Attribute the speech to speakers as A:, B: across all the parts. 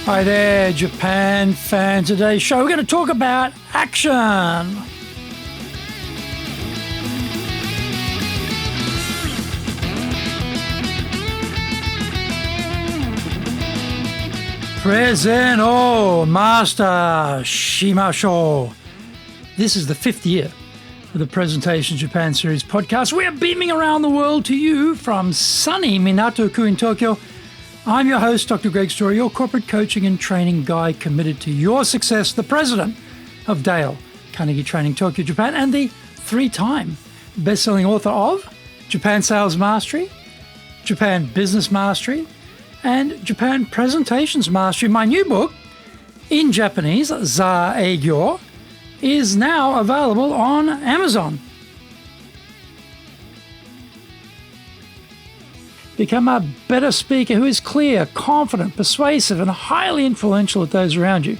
A: Hi there, Japan fan. Today's show, we're going to talk about action. Present, Master Shimashou. This is the 5th year of the Presentation Japan Series podcast. We are beaming around the world to you from sunny Minato-ku in Tokyo. I'm your host, Dr. Greg Story, your corporate coaching and training guide committed to your success, the president of Dale Carnegie Training Tokyo, Japan, and the 3-time best-selling author of Japan Sales Mastery, Japan Business Mastery, and Japan Presentations Mastery. My new book, in Japanese, Za Eigyo, is now available on Amazon. Become a better speaker who is clear, confident, persuasive, and highly influential with those around you.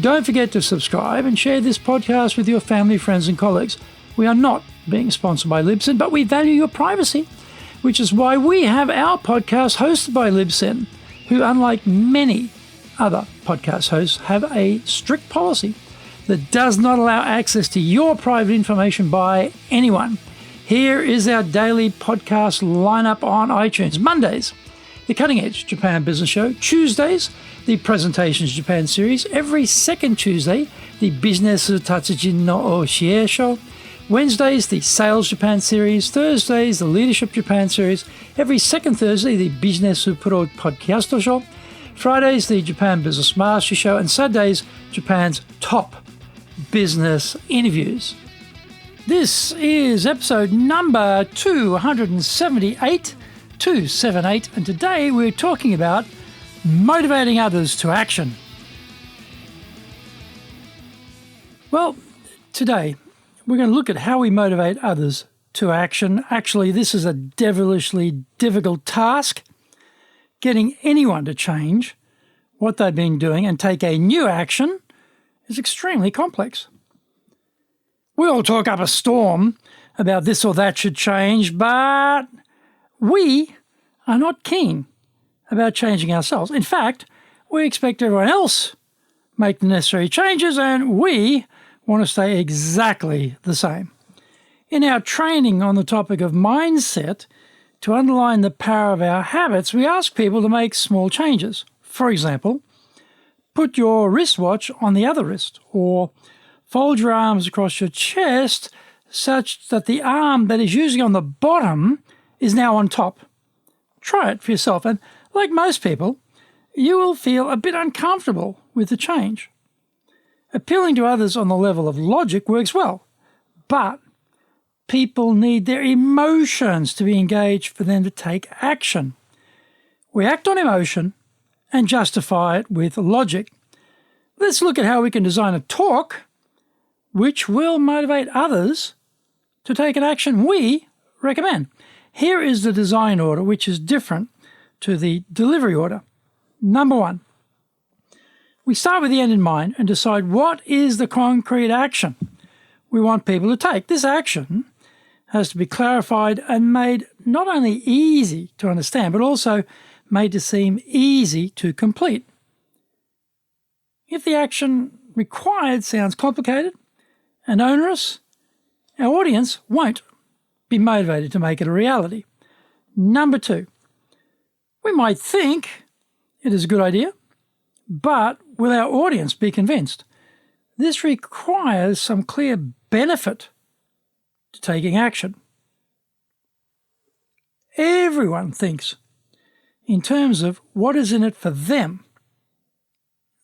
A: Don't forget to subscribe and share this podcast with your family, friends, and colleagues. We are not being sponsored by Libsyn, but we value your privacy, which is why we have our podcast hosted by Libsyn, who, unlike many other podcast hosts, have a strict policy that does not allow access to your private information by anyone. Here is our daily podcast lineup on iTunes. Mondays, the Cutting Edge Japan Business Show. Tuesdays, the Presentations Japan Series. Every second Tuesday, the Business Tatsujin no Oshie Show. Wednesdays, the Sales Japan Series. Thursdays, the Leadership Japan Series. Every second Thursday, the Business Pro Podcast Show. Fridays, the Japan Business Mastery Show. And Saturdays, Japan's top business interviews. This is episode number 278, and today we're talking about motivating others to action. Well, today we're going to look at how we motivate others to action. Actually, this is a devilishly difficult task. Getting anyone to change what they've been doing and take a new action is extremely complex. We all talk up a storm about this or that should change, but we are not keen about changing ourselves. In fact, we expect everyone else make the necessary changes, and we want to stay exactly the same. In our training on the topic of mindset, to underline the power of our habits, we ask people to make small changes. For example, put your wristwatch on the other wrist, or fold your arms across your chest such that the arm that is usually on the bottom is now on top. Try it for yourself, and like most people, you will feel a bit uncomfortable with the change. Appealing to others on the level of logic works well, but people need their emotions to be engaged for them to take action. We act on emotion and justify it with logic. Let's look at how we can design a talk which will motivate others to take an action we recommend. Here is the design order, which is different to the delivery order. Number 1, we start with the end in mind and decide what is the concrete action we want people to take. This action has to be clarified and made not only easy to understand, but also made to seem easy to complete. If the action required sounds complicated and onerous, our audience won't be motivated to make it a reality. Number 2, we might think it is a good idea, but will our audience be convinced? This requires some clear benefit to taking action. Everyone thinks in terms of what is in it for them,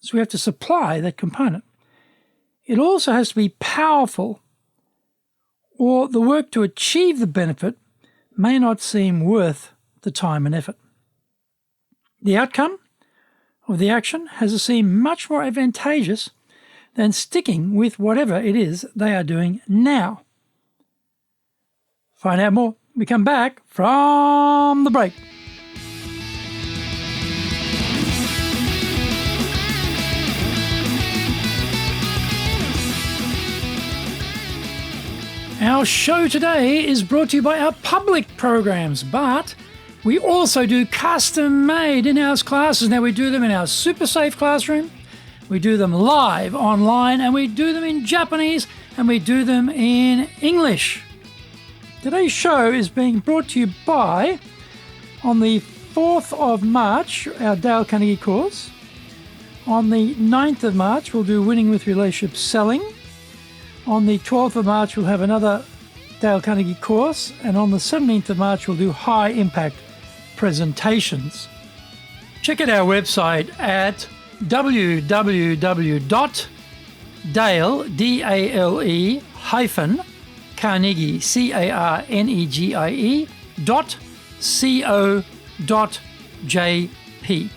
A: so we have to supply that component. It also has to be powerful, or the work to achieve the benefit may not seem worth the time and effort. The outcome of the action has to seem much more advantageous than sticking with whatever it is they are doing now. Find out more. We come back from the break. Our show today is brought to you by our public programs, but We also do custom-made in-house classes. Now, we do them in our super safe classroom, we do them live online, and we do them in Japanese, and we do them in English. Today's show is being brought to you by, on the 4th of March, our Dale Carnegie course. On the 9th of March, we'll do Winning with Relationship Selling. On the 12th of March, we'll have another Dale Carnegie course. And on the 17th of March, we'll do High Impact Presentations. Check out our website at www.dale, hyphen, Carnegie, CARNEGIE.co.jp.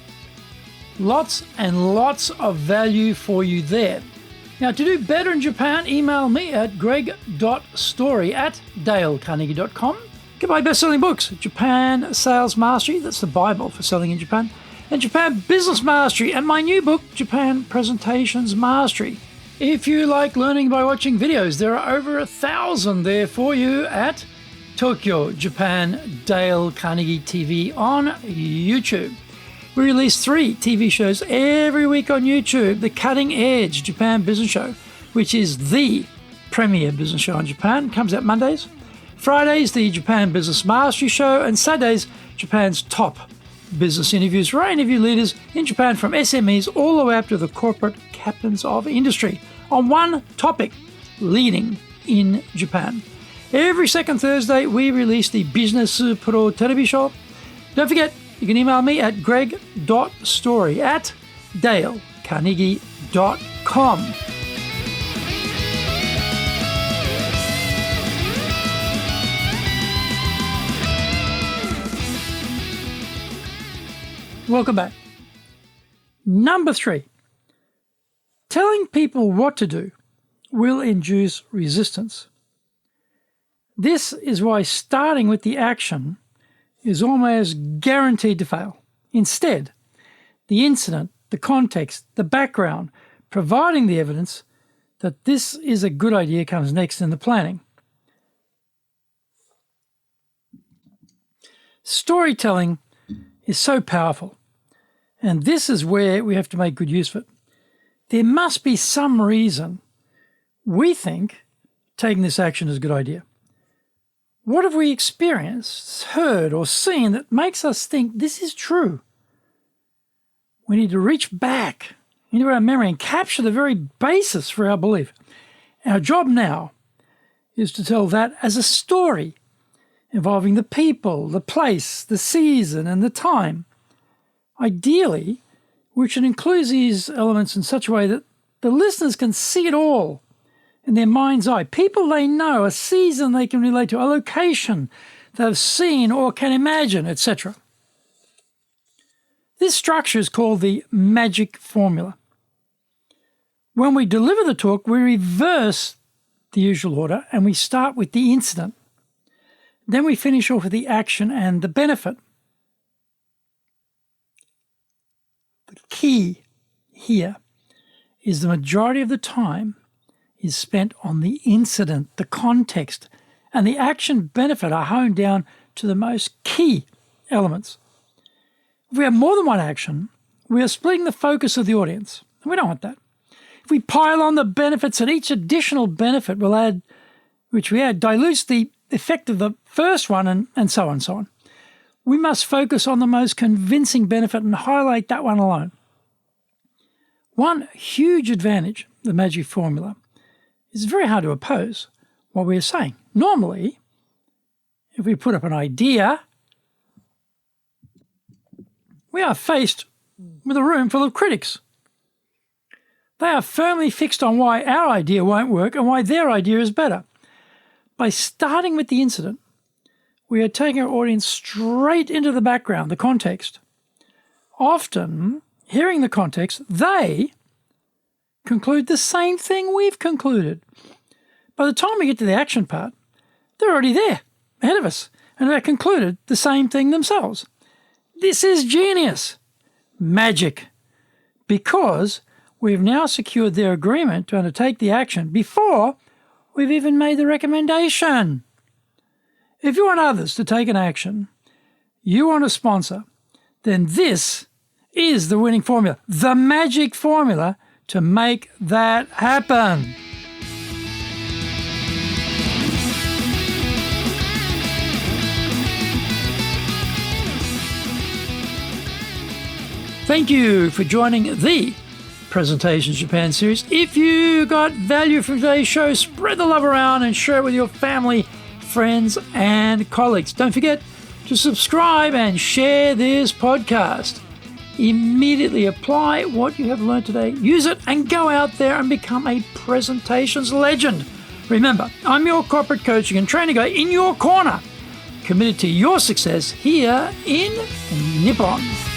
A: Lots and lots of value for you there. Now, to do better in Japan, email me at greg.story@dalecarnegie.com. Get my best-selling books, Japan Sales Mastery, that's the Bible for selling in Japan, and Japan Business Mastery, and my new book, Japan Presentations Mastery. If you like learning by watching videos, there are over 1,000 there for you at Tokyo, Japan, Dale Carnegie TV on YouTube. We release 3 TV shows every week on YouTube. The Cutting Edge Japan Business Show, which is the premier business show in Japan, comes out Mondays. Fridays, the Japan Business Mastery Show, and Saturdays, Japan's top business interviews, where I interview leaders in Japan from SMEs all the way up to the corporate captains of industry on one topic, leading in Japan. Every second Thursday, we release the Business Pro Television Show. Don't forget, you can email me at greg.story@dalecarnegie.com. Welcome back. Number 3, telling people what to do will induce resistance. This is why starting with the action is almost guaranteed to fail. Instead, the incident, the context, the background, providing the evidence that this is a good idea comes next in the planning. Storytelling is so powerful, and this is where we have to make good use of it. There must be some reason we think taking this action is a good idea. What have we experienced, heard, or seen that makes us think this is true? We need to reach back into our memory and capture the very basis for our belief. Our job now is to tell that as a story involving the people, the place, the season, and the time. Ideally, we should include these elements in such a way that the listeners can see it all in their mind's eye. People they know, a season they can relate to, a location they've seen or can imagine, etc. This structure is called the magic formula. When we deliver the talk, we reverse the usual order and we start with the incident. Then we finish off with the action and the benefit. The key here is the majority of the time is spent on the incident, the context, and the action benefit are honed down to the most key elements. If we have more than one action, we are splitting the focus of the audience, and we don't want that. If we pile on the benefits, and each additional benefit which we add dilutes the effect of the first one, and so on and so on. We must focus on the most convincing benefit and highlight that one alone. One huge advantage of the magic formula is very hard to oppose what we are saying. Normally, if we put up an idea, we are faced with a room full of critics. They are firmly fixed on why our idea won't work and why their idea is better. By starting with the incident, we are taking our audience straight into the background, the context. Often, hearing the context, they conclude the same thing we've concluded. By the time we get to the action part, they're already there, ahead of us, and they've concluded the same thing themselves. This is genius, magic, because we've now secured their agreement to undertake the action before we've even made the recommendation. If you want others to take an action, you want to sponsor, then this is the winning formula, the magic formula to make that happen. Thank you for joining the Presentations Japan series. If you got value from today's show, spread the love around and share it with your family, friends, and colleagues. Don't forget to subscribe and share this podcast. Immediately apply what you have learned today, use it, and go out there and become a presentations legend. Remember, I'm your corporate coaching and training guy in your corner, committed to your success here in Nippon.